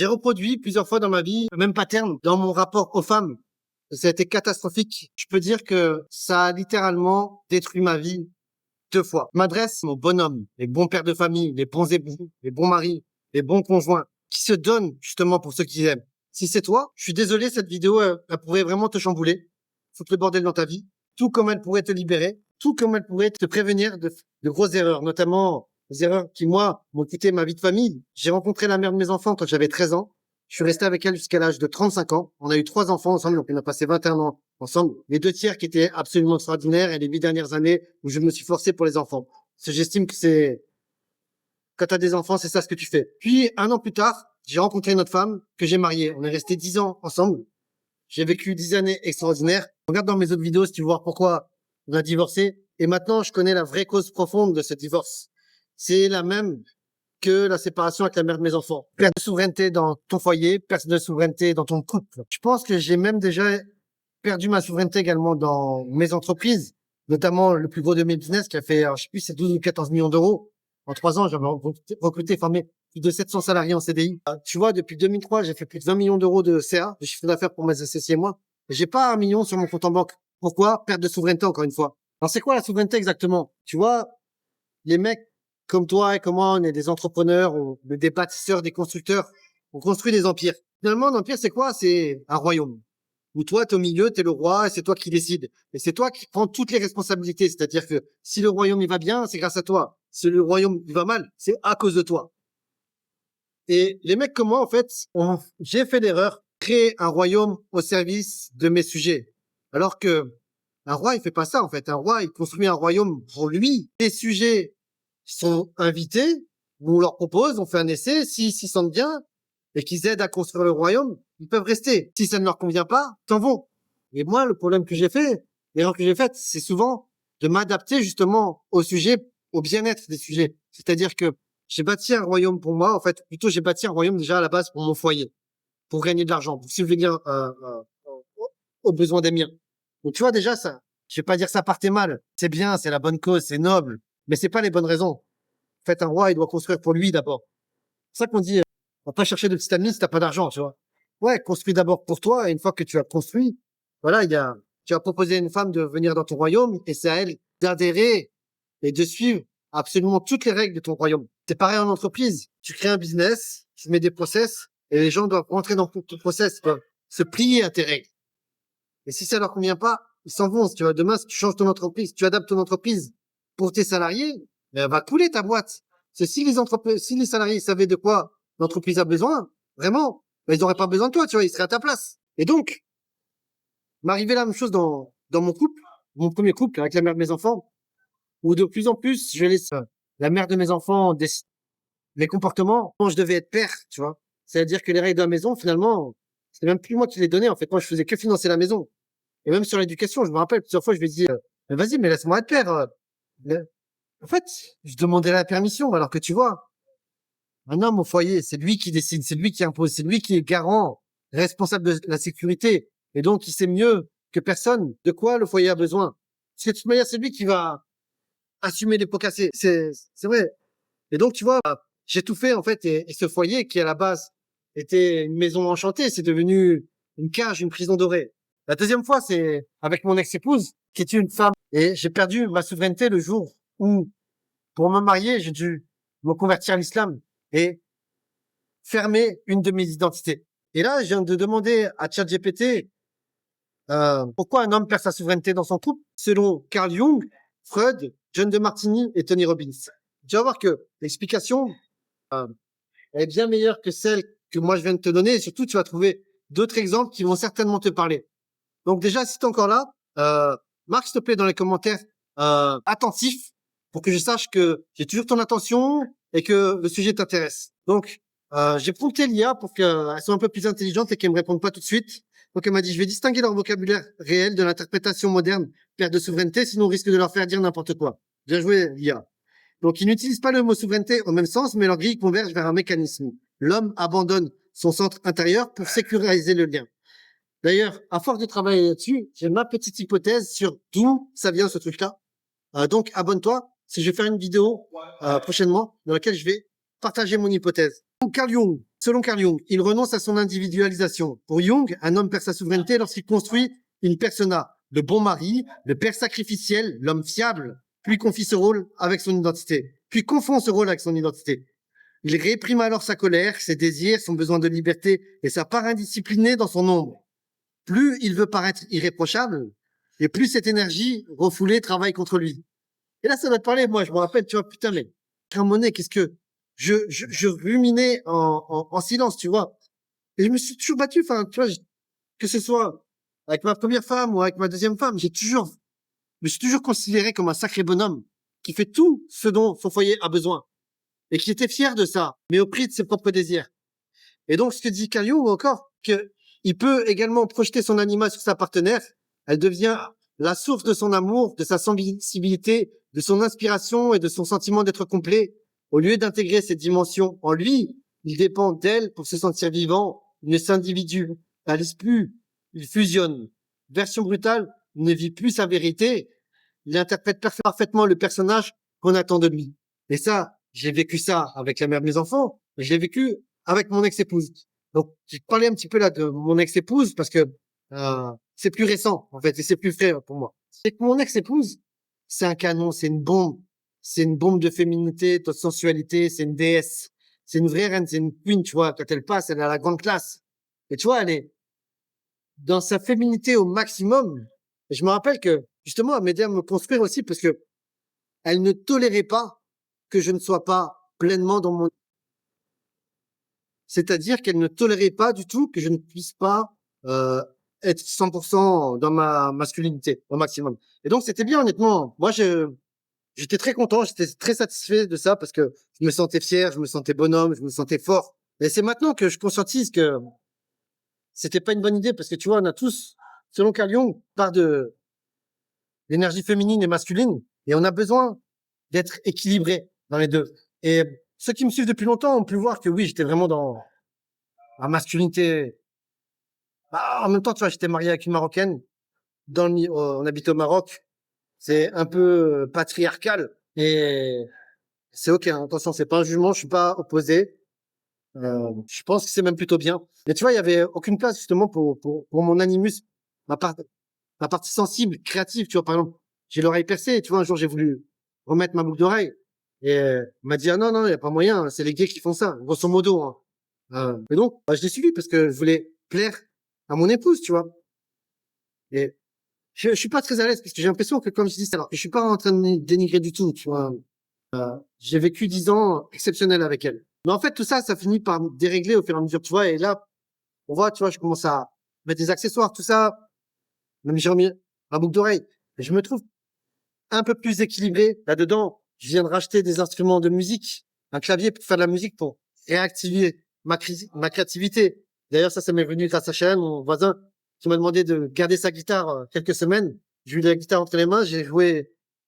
J'ai reproduit plusieurs fois dans ma vie le même pattern dans mon rapport aux femmes. Ça a été catastrophique. Je peux dire que ça a littéralement détruit ma vie 2 fois. Je m'adresse aux bonhommes, les bons pères de famille, les bons époux, les bons maris, les bons conjoints, qui se donnent justement pour ceux qu'ils aiment. Si c'est toi, je suis désolé, cette vidéo, elle pourrait vraiment te chambouler, foutre le bordel dans ta vie, tout comme elle pourrait te libérer, tout comme elle pourrait te prévenir de grosses erreurs, notamment des erreurs qui, moi, m'ont coûté ma vie de famille. J'ai rencontré la mère de mes enfants quand j'avais 13 ans. Je suis resté avec elle jusqu'à l'âge de 35 ans. On a eu 3 enfants ensemble, donc on a passé 21 ans ensemble. Les 2 tiers qui étaient absolument extraordinaires et les 8 dernières années où je me suis forcé pour les enfants. Parce que j'estime que c'est, quand t'as des enfants, c'est ça ce que tu fais. Puis, 1 an plus tard, j'ai rencontré une autre femme que j'ai mariée. On est resté 10 ans ensemble. J'ai vécu 10 années extraordinaires. Regarde dans mes autres vidéos si tu veux voir pourquoi on a divorcé. Et maintenant, je connais la vraie cause profonde de ce divorce. C'est la même que la séparation avec la mère de mes enfants. Perte de souveraineté dans ton foyer, perte de souveraineté dans ton couple. Je pense que j'ai même déjà perdu ma souveraineté également dans mes entreprises, notamment le plus gros de mes business qui a fait, je sais plus, c'est 12 ou 14 millions d'euros. En 3 ans, j'avais recruté, formé plus de 700 salariés en CDI. Tu vois, depuis 2003, j'ai fait plus de 20 millions d'euros de CA, de chiffre d'affaires pour mes associés et moi. Et j'ai pas 1 million sur mon compte en banque. Pourquoi? Perte de souveraineté, encore une fois. Alors, c'est quoi la souveraineté exactement? Tu vois, les mecs comme toi et comme moi, on est des entrepreneurs, des bâtisseurs, des constructeurs. On construit des empires. Finalement, un empire, c'est quoi? C'est un royaume. Où toi, t'es au milieu, t'es le roi, et c'est toi qui décides. Et c'est toi qui prends toutes les responsabilités. C'est-à-dire que si le royaume, il va bien, c'est grâce à toi. Si le royaume, il va mal, c'est à cause de toi. Et les mecs comme moi, en fait, j'ai fait l'erreur, créer un royaume au service de mes sujets. Alors que un roi, il fait pas ça, en fait. Un roi, il construit un royaume pour lui. Les sujets sont invités, on leur propose, on fait un essai, s'ils s'y sentent bien et qu'ils aident à construire le royaume, ils peuvent rester. Si ça ne leur convient pas, ils s'en vont. Et moi, le problème que j'ai fait, l'erreur que j'ai faite, c'est souvent de m'adapter justement au sujet, au bien-être des sujets. C'est-à-dire que j'ai bâti un royaume pour moi, en fait, plutôt j'ai bâti un royaume déjà à la base pour mon foyer, pour gagner de l'argent, pour subvenir aux besoins des miens. Donc tu vois déjà ça, je vais pas dire ça partait mal, c'est bien, c'est la bonne cause, c'est noble, mais c'est pas les bonnes raisons. En fait, un roi, il doit construire pour lui d'abord. C'est ça qu'on dit, on va pas chercher de petite amie si t'as pas d'argent, tu vois. Ouais, construis d'abord pour toi, et une fois que tu as construit, voilà, tu vas proposer à une femme de venir dans ton royaume, et c'est à elle d'adhérer et de suivre absolument toutes les règles de ton royaume. C'est pareil en entreprise. Tu crées un business, tu mets des process, et les gens doivent rentrer dans ton process, doivent se plier à tes règles. Et si ça leur convient pas, ils s'en vont. Tu vois, demain, si tu changes ton entreprise, tu adaptes ton entreprise pour tes salariés, elle va couler ta boîte. Parce que si les salariés savaient de quoi l'entreprise a besoin, vraiment, ben, ils n'auraient pas besoin de toi, tu vois, ils seraient à ta place. Et donc, m'arrivait la même chose dans mon couple, mon premier couple avec la mère de mes enfants, où de plus en plus, je laisse la mère de mes enfants les comportements dont je devais être père, tu vois. C'est-à-dire que les règles de la maison, finalement, c'est même plus moi qui les donnais, en fait. Moi, je faisais que financer la maison. Et même sur l'éducation, je me rappelle plusieurs fois, je lui ai dit, mais vas-y, mais laisse-moi être père. En fait, je demandais la permission, alors que tu vois, un homme au foyer, c'est lui qui décide, c'est lui qui impose, c'est lui qui est garant, responsable de la sécurité. Et donc, il sait mieux que personne de quoi le foyer a besoin. Parce que de toute manière, c'est lui qui va assumer les pots cassés. C'est vrai. Et donc, tu vois, j'ai tout fait, en fait, et ce foyer qui, à la base, était une maison enchantée, c'est devenu une cage, une prison dorée. La deuxième fois, c'est avec mon ex-épouse, qui est une femme. Et j'ai perdu ma souveraineté le jour où, pour me marier, j'ai dû me convertir à l'islam et fermer une de mes identités. Et là, je viens de demander à ChatGPT pourquoi un homme perd sa souveraineté dans son couple, selon Carl Jung, Freud, John de Martini et Tony Robbins. Tu vas voir que l'explication elle est bien meilleure que celle que moi je viens de te donner. Et surtout, tu vas trouver d'autres exemples qui vont certainement te parler. Donc déjà, si tu es encore là, marque s'il te plaît dans les commentaires attentif pour que je sache que j'ai toujours ton attention et que le sujet t'intéresse. Donc, j'ai prompté l'IA pour qu'elle soit un peu plus intelligente et qu'elle me réponde pas tout de suite. Donc, elle m'a dit, je vais distinguer leur vocabulaire réel de l'interprétation moderne, perte de souveraineté, sinon on risque de leur faire dire n'importe quoi. Bien joué, l'IA. Donc, ils n'utilisent pas le mot souveraineté au même sens, mais leur grille converge vers un mécanisme. L'homme abandonne son centre intérieur pour sécuriser le lien. D'ailleurs, à force de travailler là-dessus, j'ai ma petite hypothèse sur d'où ça vient ce truc-là. Donc, abonne-toi, si je vais faire une vidéo prochainement dans laquelle je vais partager mon hypothèse. Donc, Carl Jung, Selon Carl Jung, il renonce à son individualisation. Pour Jung, un homme perd sa souveraineté lorsqu'il construit une persona, le bon mari, le père sacrificiel, l'homme fiable, puis confie ce rôle avec son identité, puis confond ce rôle avec son identité. Il réprime alors sa colère, ses désirs, son besoin de liberté et sa part indisciplinée dans son ombre. Plus il veut paraître irréprochable, et plus cette énergie refoulée travaille contre lui. Et là, ça va te parler, moi, je me rappelle, tu vois, putain, mais, Monnet, qu'est-ce que, je ruminais en silence, tu vois. Et je me suis toujours battu, enfin, tu vois, que ce soit avec ma première femme ou avec ma deuxième femme, je me suis toujours considéré comme un sacré bonhomme qui fait tout ce dont son foyer a besoin et qui était fier de ça, mais au prix de ses propres désirs. Et donc, ce que dit Carl Jung encore, que il peut également projeter son anima sur sa partenaire, elle devient la source de son amour, de sa sensibilité, de son inspiration et de son sentiment d'être complet. Au lieu d'intégrer cette dimension en lui, il dépend d'elle pour se sentir vivant. Il ne s'individualise plus, il fusionne. Version brutale, il ne vit plus sa vérité, il interprète parfaitement le personnage qu'on attend de lui. Et ça, j'ai vécu ça avec la mère de mes enfants, mais je l'ai vécu avec mon ex-épouse. Donc, j'ai parlé un petit peu là de mon ex-épouse parce que c'est plus récent, en fait, et c'est plus frais pour moi. C'est que mon ex-épouse, c'est un canon, c'est une bombe de féminité, de sensualité, c'est une déesse, c'est une vraie reine, c'est une queen, tu vois. Quand elle passe, elle a la grande classe. Et tu vois, elle est dans sa féminité au maximum. Et je me rappelle que, justement, elle m'aidait à me construire aussi parce que elle ne tolérait pas que je ne sois pas pleinement dans mon... C'est-à-dire qu'elle ne tolérait pas du tout que je ne puisse pas euh, être 100% dans ma masculinité au maximum. Et donc, c'était bien, honnêtement. Moi, j'étais très content, j'étais très satisfait de ça parce que je me sentais fier, je me sentais bonhomme, je me sentais fort. Et c'est maintenant que je conscientise que c'était pas une bonne idée parce que tu vois, on a tous, selon Carl Jung, part de l'énergie féminine et masculine et on a besoin d'être équilibré dans les deux. Et ceux qui me suivent depuis longtemps ont pu voir que oui, j'étais vraiment dans la masculinité. Bah, en même temps, tu vois, j'étais marié avec une Marocaine. On habite au Maroc. C'est un peu patriarcal et c'est ok. Hein, attention, c'est pas un jugement. Je suis pas opposé. Je pense que c'est même plutôt bien. Mais tu vois, il y avait aucune place justement pour mon animus, ma part, ma partie sensible, créative. Tu vois, par exemple, j'ai l'oreille percée. Tu vois, un jour, j'ai voulu remettre ma boucle d'oreille et on m'a dit ah non non, il y a pas moyen. C'est les gays qui font ça, grosso modo. Hein. Et donc, bah, je l'ai suivi parce que je voulais plaire à mon épouse, tu vois. Et je suis pas très à l'aise parce que j'ai l'impression que, comme je dis, alors, je suis pas en train de dénigrer du tout, tu vois. J'ai vécu 10 ans exceptionnels avec elle. Mais en fait, tout ça, ça finit par me dérégler au fur et à mesure, tu vois. Et là, on voit, tu vois, je commence à mettre des accessoires, tout ça. Même j'ai remis ma boucle d'oreille. Et je me trouve un peu plus équilibré là-dedans. Je viens de racheter des instruments de musique, un clavier pour faire de la musique, pour réactiver ma créativité. D'ailleurs, ça m'est venu grâce à Sharon, mon voisin, qui m'a demandé de garder sa guitare quelques semaines. J'ai eu la guitare entre les mains, j'ai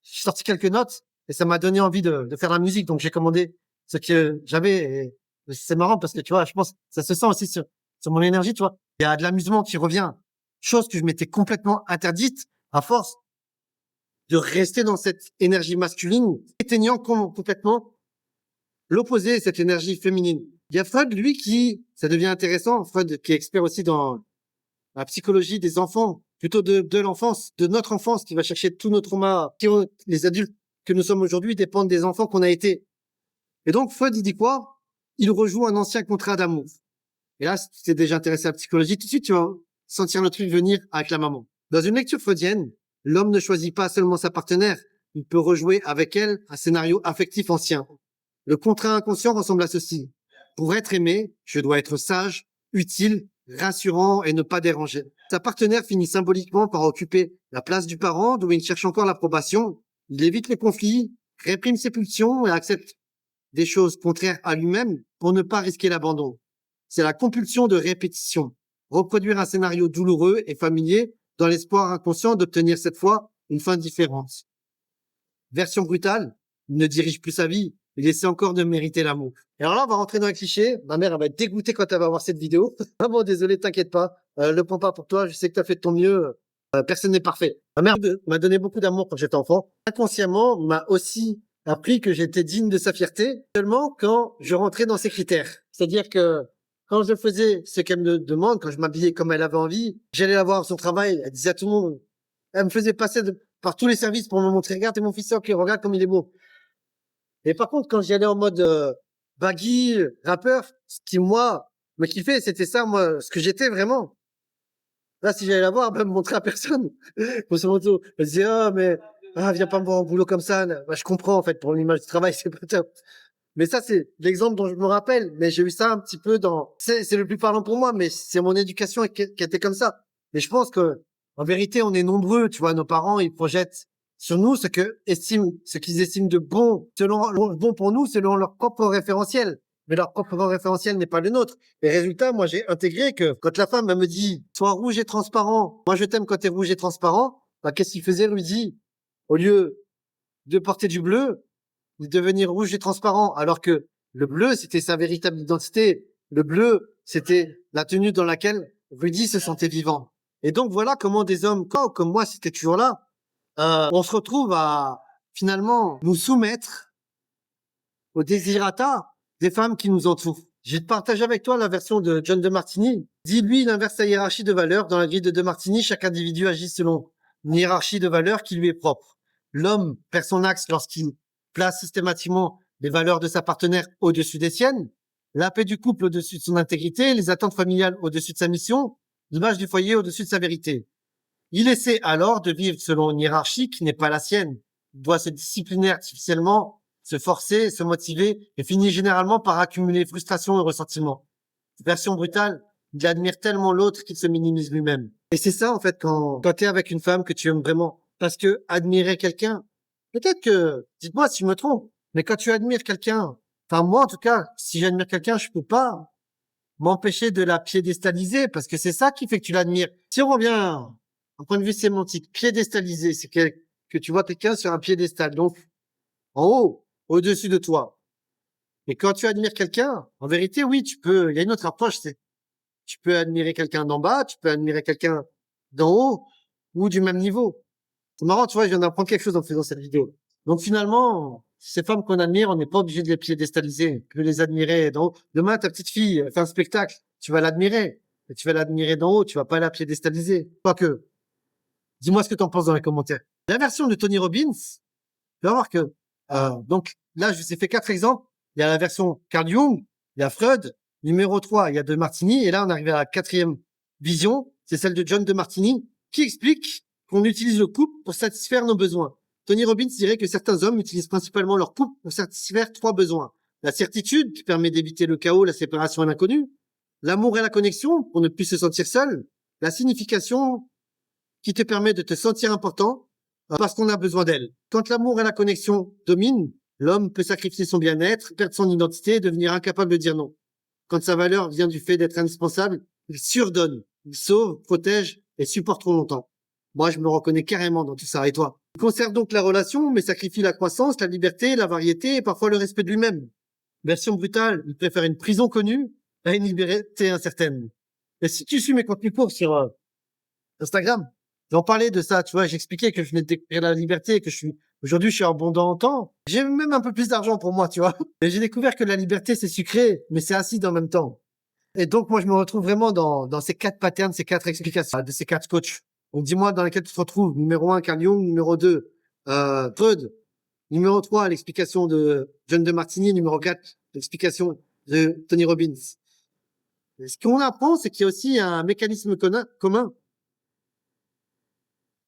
sorti quelques notes et ça m'a donné envie de faire de la musique. Donc, j'ai commandé ce que j'avais et c'est marrant parce que, tu vois, je pense, ça se sent aussi sur mon énergie, tu vois. Il y a de l'amusement qui revient. Chose que je m'étais complètement interdite à force de rester dans cette énergie masculine, éteignant complètement l'opposé, cette énergie féminine. Il y a Freud, lui, ça devient intéressant, Freud, qui est expert aussi dans la psychologie des enfants, plutôt de l'enfance, de notre enfance, qui va chercher tous nos traumas. Les adultes que nous sommes aujourd'hui dépendent des enfants qu'on a été. Et donc, Freud, il dit quoi? Il rejoue un ancien contrat d'amour. Et là, si tu t'es déjà intéressé à la psychologie, tout de suite, tu vas sentir le truc venir avec la maman. Dans une lecture freudienne, l'homme ne choisit pas seulement sa partenaire, il peut rejouer avec elle un scénario affectif ancien. Le contrat inconscient ressemble à ceci. Pour être aimé, je dois être sage, utile, rassurant et ne pas déranger. Sa partenaire finit symboliquement par occuper la place du parent d'où il cherche encore l'approbation. Il évite les conflits, réprime ses pulsions et accepte des choses contraires à lui-même pour ne pas risquer l'abandon. C'est la compulsion de répétition. Reproduire un scénario douloureux et familier dans l'espoir inconscient d'obtenir cette fois une fin différente. Version brutale, il ne dirige plus sa vie, il essaie encore de mériter l'amour. Et alors là, on va rentrer dans un cliché. Ma mère, elle va être dégoûtée quand elle va voir cette vidéo. Vraiment, désolé, t'inquiète pas. Le prends pas pour toi, je sais que tu as fait de ton mieux. Personne n'est parfait. Ma mère m'a donné beaucoup d'amour quand j'étais enfant. Inconsciemment, m'a aussi appris que j'étais digne de sa fierté seulement quand je rentrais dans ses critères. C'est-à-dire que Quand je faisais ce qu'elle me demande, quand je m'habillais comme elle avait envie, j'allais la voir à son travail, elle disait à tout le monde, elle me faisait passer par tous les services pour me montrer, regarde, t'es mon fils, ok, regarde comme il est beau. Et par contre, quand j'y allais en mode baggy, rappeur, ce qui, moi, me kiffait, c'était ça, moi, ce que j'étais vraiment. Là, si j'allais la voir, elle me montrer à personne. Grosso modo, elle disait, ah, mais, ah, viens pas me voir au boulot comme ça. Bah, je comprends, en fait, pour l'image du travail, c'est pas top. Mais ça, c'est l'exemple dont je me rappelle. Mais j'ai eu ça un petit peu c'est le plus parlant pour moi, mais c'est mon éducation qui était comme ça. Mais je pense que, en vérité, on est nombreux, tu vois, nos parents, ils projettent sur nous ce qu'ils estiment de bon, bon pour nous, selon leur propre référentiel. Mais leur propre référentiel n'est pas le nôtre. Et résultat, moi, j'ai intégré que quand la femme, elle me dit, sois rouge et transparent. Moi, je t'aime quand t'es rouge et transparent. Bah, qu'est-ce qu'il faisait, Rudy? Au lieu de porter du bleu, de devenir rouge et transparent, alors que le bleu, c'était sa véritable identité. Le bleu, c'était la tenue dans laquelle Rudy se sentait vivant. Et donc, voilà comment des hommes comme moi, c'était toujours là, on se retrouve à finalement nous soumettre au désirata des femmes qui nous entourent. Je vais te partager avec toi la version de John de Martini. Dis-lui, il inverse la hiérarchie de valeurs. Dans la grille de Martini, chaque individu agit selon une hiérarchie de valeurs qui lui est propre. L'homme perd son axe lorsqu'il place systématiquement les valeurs de sa partenaire au-dessus des siennes, la paix du couple au-dessus de son intégrité, les attentes familiales au-dessus de sa mission, l'image du foyer au-dessus de sa vérité. Il essaie alors de vivre selon une hiérarchie qui n'est pas la sienne. Il doit se discipliner artificiellement, se forcer, se motiver, et finit généralement par accumuler frustration et ressentiment. Version brutale, il admire tellement l'autre qu'il se minimise lui-même. Et c'est ça, en fait, quand tu es avec une femme que tu aimes vraiment. Parce que admirer quelqu'un, peut-être que, dites-moi si je me trompe, mais quand tu admires quelqu'un, enfin moi en tout cas, si j'admire quelqu'un, je peux pas m'empêcher de la piédestaliser parce que c'est ça qui fait que tu l'admires. Si on revient d'un point de vue sémantique, piédestaliser, c'est que tu vois quelqu'un sur un piédestal, donc en haut, au-dessus de toi. Et quand tu admires quelqu'un, en vérité, oui, il y a une autre approche, c'est, tu peux admirer quelqu'un d'en bas, tu peux admirer quelqu'un d'en haut, ou du même niveau. C'est marrant, tu vois, je viens d'apprendre quelque chose en faisant cette vidéo. Donc finalement, ces femmes qu'on admire, on n'est pas obligé de les piédestaliser, on peut les admirer d'en haut. Demain, ta petite fille fait un spectacle, tu vas l'admirer, mais tu vas l'admirer d'en haut, tu vas pas la piédestaliser. Quoique, dis-moi ce que tu en penses dans les commentaires. La version de Tony Robbins, tu vas voir que, donc là, je vous ai fait 4 exemples. Il y a la version Carl Jung, il y a Freud, numéro 3, il y a de Martini, et là, on arrive à la 4e vision, c'est celle de John de Martini, qui explique qu'on utilise le couple pour satisfaire nos besoins. Tony Robbins dirait que certains hommes utilisent principalement leur couple pour satisfaire 3 besoins. La certitude, qui permet d'éviter le chaos, la séparation et l'inconnu. L'amour et la connexion, pour ne plus se sentir seul. La signification, qui te permet de te sentir important, parce qu'on a besoin d'elle. Quand l'amour et la connexion dominent, l'homme peut sacrifier son bien-être, perdre son identité et devenir incapable de dire non. Quand sa valeur vient du fait d'être indispensable, il surdonne, il sauve, protège et supporte trop longtemps. Moi, je me reconnais carrément dans tout ça. Et toi? Il conserve donc la relation, mais sacrifie la croissance, la liberté, la variété et parfois le respect de lui-même. Version brutale, il préfère une prison connue à une liberté incertaine. Et si tu suis mes contenus courts sur Instagram, j'en parlais de ça, tu vois, j'expliquais que je venais de découvrir la liberté, que aujourd'hui, je suis abondant en temps. J'ai même un peu plus d'argent pour moi, tu vois. Et j'ai découvert que la liberté, c'est sucré, mais c'est acide en même temps. Et donc, moi, je me retrouve vraiment dans ces 4 patterns, ces 4 explications de ces 4 coachs. Donc, dis-moi dans lesquels tu te retrouves. Numéro 1, Carl Jung. Numéro 2, Freud. Numéro 3, l'explication de John de Martini. Numéro 4, l'explication de Tony Robbins. Et ce qu'on apprend, c'est qu'il y a aussi un mécanisme commun.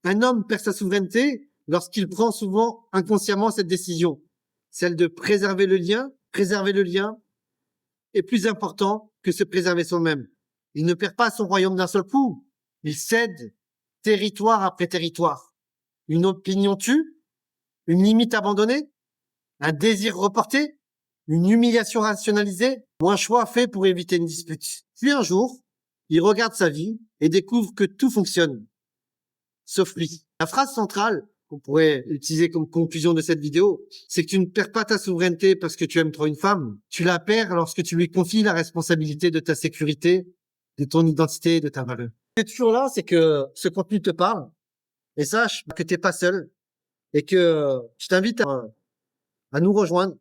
Un homme perd sa souveraineté lorsqu'il prend souvent inconsciemment cette décision. Celle de préserver le lien. Préserver le lien est plus important que se préserver soi-même. Il ne perd pas son royaume d'un seul coup. Il cède territoire après territoire. Une opinion tue, une limite abandonnée, un désir reporté, une humiliation rationalisée, ou un choix fait pour éviter une dispute. Puis un jour, il regarde sa vie et découvre que tout fonctionne, sauf lui. La phrase centrale qu'on pourrait utiliser comme conclusion de cette vidéo, c'est que tu ne perds pas ta souveraineté parce que tu aimes trop une femme. Tu la perds lorsque tu lui confies la responsabilité de ta sécurité, de ton identité, de ta valeur. Ce qui est toujours là, c'est que ce contenu te parle et sache que t'es pas seul et que je t'invite à nous rejoindre.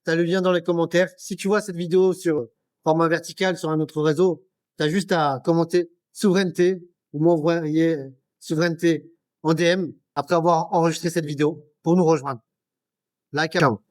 T'as le lien dans les commentaires. Si tu vois cette vidéo sur format vertical sur un autre réseau, tu as juste à commenter souveraineté ou m'envoyer souveraineté en DM après avoir enregistré cette vidéo pour nous rejoindre. Like, ciao.